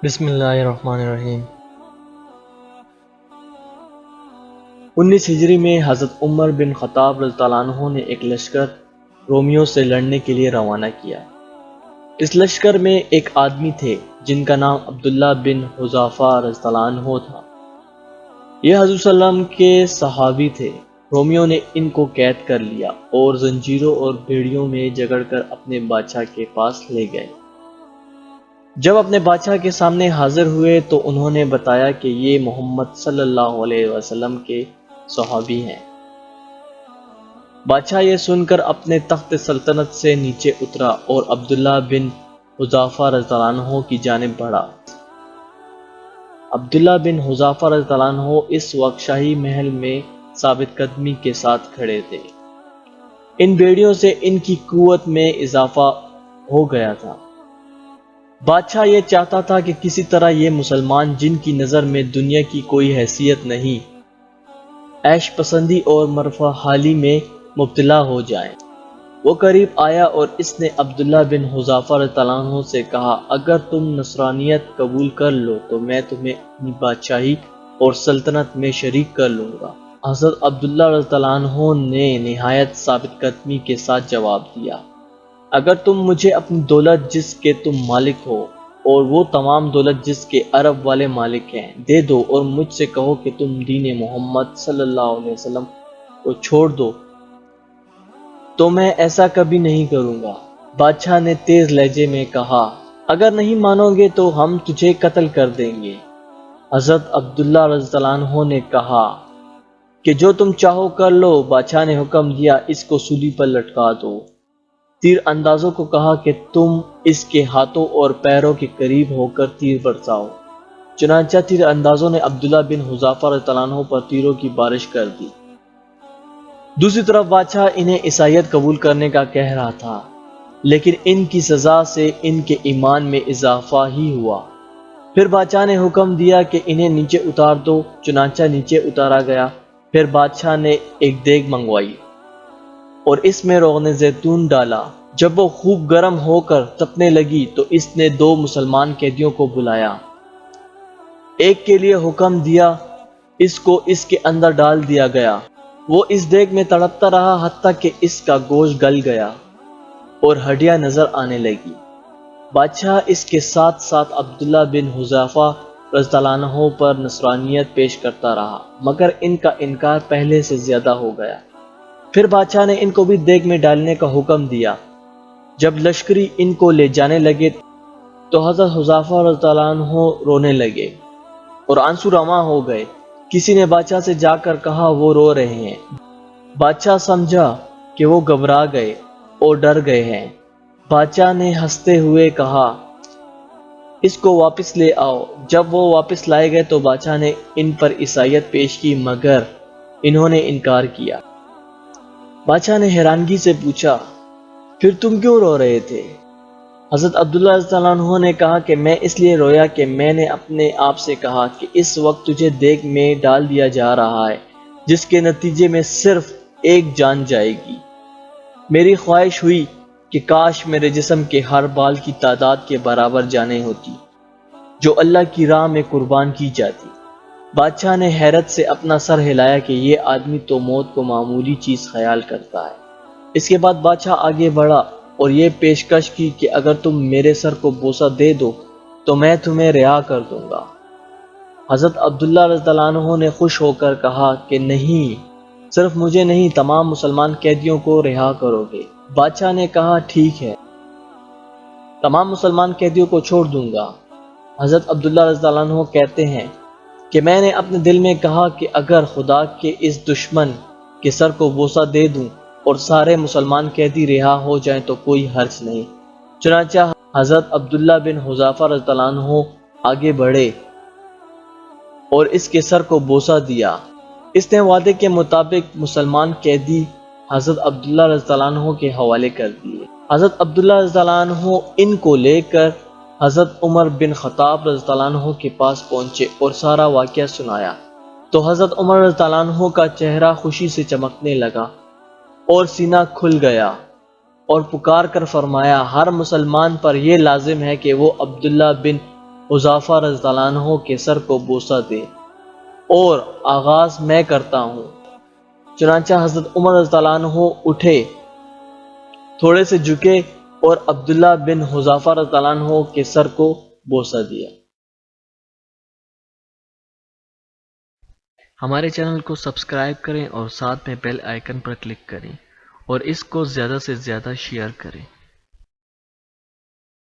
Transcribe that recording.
بسم اللہ الرحمن الرحیم۔ 19 ہجری میں حضرت عمر بن خطاب رضی اللہ عنہ نے ایک لشکر رومیوں سے لڑنے کے لیے روانہ کیا۔ اس لشکر میں ایک آدمی تھے جن کا نام عبداللہ بن حذافہ رضی اللہ عنہ تھا۔ یہ حضور صلی اللہ علیہ وسلم کے صحابی تھے۔ رومیوں نے ان کو قید کر لیا اور زنجیروں اور بیڑیوں میں جکڑ کر اپنے بادشاہ کے پاس لے گئے۔ جب اپنے بادشاہ کے سامنے حاضر ہوئے تو انہوں نے بتایا کہ یہ محمد صلی اللہ علیہ وسلم کے صحابی ہیں۔ بادشاہ یہ سن کر اپنے تخت سلطنت سے نیچے اترا اور عبداللہ بن حذافہ رضی اللہ عنہ کی جانب بڑھا۔ عبداللہ بن حذافہ رضی اللہ عنہ اس وقت شاہی محل میں ثابت قدمی کے ساتھ کھڑے تھے۔ ان بیڑیوں سے ان کی قوت میں اضافہ ہو گیا تھا۔ بادشاہ یہ چاہتا تھا کہ کسی طرح یہ مسلمان جن کی نظر میں دنیا کی کوئی حیثیت نہیں، عیش پسندی اور مرفہ حالی میں مبتلا ہو جائیں۔ وہ قریب آیا اور اس نے عبداللہ بن حذافہ رضی اللہ عنہ سے کہا، اگر تم نصرانیت قبول کر لو تو میں تمہیں اپنی بادشاہی اور سلطنت میں شریک کر لوں گا۔ حضرت عبداللہ رضی اللہ عنہ نے نہایت ثابت قدمی کے ساتھ جواب دیا، اگر تم مجھے اپنی دولت جس کے تم مالک ہو اور وہ تمام دولت جس کے عرب والے مالک ہیں دے دو اور مجھ سے کہو کہ تم دین محمد صلی اللہ علیہ وسلم کو چھوڑ دو تو میں ایسا کبھی نہیں کروں گا۔ بادشاہ نے تیز لہجے میں کہا، اگر نہیں مانو گے تو ہم تجھے قتل کر دیں گے۔ حضرت عبداللہ رضی اللہ عنہ نے کہا کہ جو تم چاہو کر لو۔ بادشاہ نے حکم دیا، اس کو سولی پر لٹکا دو۔ تیر اندازوں کو کہا کہ تم اس کے ہاتھوں اور پیروں کے قریب ہو کر تیر برساؤ۔ چنانچہ تیر اندازوں نے عبداللہ بن حذافہ رضی اللہ عنہ پر تیروں کی بارش کر دی۔ دوسری طرف بادشاہ انہیں عیسائیت قبول کرنے کا کہہ رہا تھا، لیکن ان کی سزا سے ان کے ایمان میں اضافہ ہی ہوا۔ پھر بادشاہ نے حکم دیا کہ انہیں نیچے اتار دو۔ چنانچہ نیچے اتارا گیا۔ پھر بادشاہ نے ایک دیگ منگوائی اور اس میں روغن زیتون ڈالا۔ جب وہ خوب گرم ہو کر تپنے لگی تو اس نے 2 مسلمان قیدیوں کو بلایا۔ ایک کے لیے حکم دیا، اس کو اس کے اندر ڈال دیا گیا۔ وہ اس دیگ میں تڑپتا رہا حتیٰ کہ اس کا گوشت گل گیا اور ہڈیاں نظر آنے لگی۔ بادشاہ اس کے ساتھ ساتھ عبداللہ بن حذافہ رضی اللہ عنہ پر نصرانیت پیش کرتا رہا، مگر ان کا انکار پہلے سے زیادہ ہو گیا۔ پھر بادشاہ نے ان کو بھی دیگ میں ڈالنے کا حکم دیا۔ جب لشکری ان کو لے جانے لگے تو حضرت حذافہ رضی اللہ عنہ رونے لگے اور آنسو رواں ہو گئے۔ کسی نے بادشاہ سے جا کر کہا، وہ رو رہے ہیں۔ بادشاہ سمجھا کہ وہ گھبرا گئے اور ڈر گئے ہیں۔ بادشاہ نے ہنستے ہوئے کہا، اس کو واپس لے آؤ۔ جب وہ واپس لائے گئے تو بادشاہ نے ان پر عیسائیت پیش کی، مگر انہوں نے انکار کیا۔ بادشاہ نے حیرانگی سے پوچھا، پھر تم کیوں رو رہے تھے؟ حضرت عبداللہ رضی اللہ عنہ نے کہا کہ میں اس لیے رویا کہ میں نے اپنے آپ سے کہا کہ اس وقت تجھے دیگ میں ڈال دیا جا رہا ہے جس کے نتیجے میں صرف ایک جان جائے گی۔ میری خواہش ہوئی کہ کاش میرے جسم کے ہر بال کی تعداد کے برابر جانیں ہوتی جو اللہ کی راہ میں قربان کی جاتی۔ بادشاہ نے حیرت سے اپنا سر ہلایا کہ یہ آدمی تو موت کو معمولی چیز خیال کرتا ہے۔ اس کے بعد بادشاہ آگے بڑھا اور یہ پیشکش کی کہ اگر تم میرے سر کو بوسہ دے دو تو میں تمہیں رہا کر دوں گا۔ حضرت عبداللہ رضی اللہ عنہ نے خوش ہو کر کہا کہ نہیں، صرف مجھے نہیں، تمام مسلمان قیدیوں کو رہا کرو گے۔ بادشاہ نے کہا، ٹھیک ہے، تمام مسلمان قیدیوں کو چھوڑ دوں گا۔ حضرت عبداللہ رضی اللہ عنہ کہتے ہیں کہ میں نے اپنے دل میں کہا کہ اگر خدا کے اس دشمن کے سر کو بوسہ دے دوں اور سارے مسلمان قیدی رہا ہو جائیں تو کوئی حرج نہیں۔ چنانچہ حضرت عبداللہ بن حذافہ رضی اللہ عنہ آگے بڑھے اور اس کے سر کو بوسہ دیا۔ اس نے وعدے کے مطابق مسلمان قیدی حضرت عبداللہ رضی اللہ عنہ کے حوالے کر دیے۔ حضرت عبداللہ رضی اللہ عنہ ان کو لے کر حضرت عمر بن خطاب رضی اللہ عنہ کے پاس پہنچے اور سارا واقعہ سنایا تو حضرت عمر رضی اللہ عنہ کا چہرہ خوشی سے چمکنے لگا اور سینہ کھل گیا اور پکار کر فرمایا، ہر مسلمان پر یہ لازم ہے کہ وہ عبداللہ بن حذیفہ رضی اللہ عنہ کے سر کو بوسہ دے اور آغاز میں کرتا ہوں۔ چنانچہ حضرت عمر رضی اللہ عنہ اٹھے، تھوڑے سے جھکے اور عبداللہ بن حذیفہ رضی اللہ عنہ کے سر کو بوسہ دیا۔ ہمارے چینل کو سبسکرائب کریں اور ساتھ میں بیل آئیکن پر کلک کریں اور اس کو زیادہ سے زیادہ شیئر کریں۔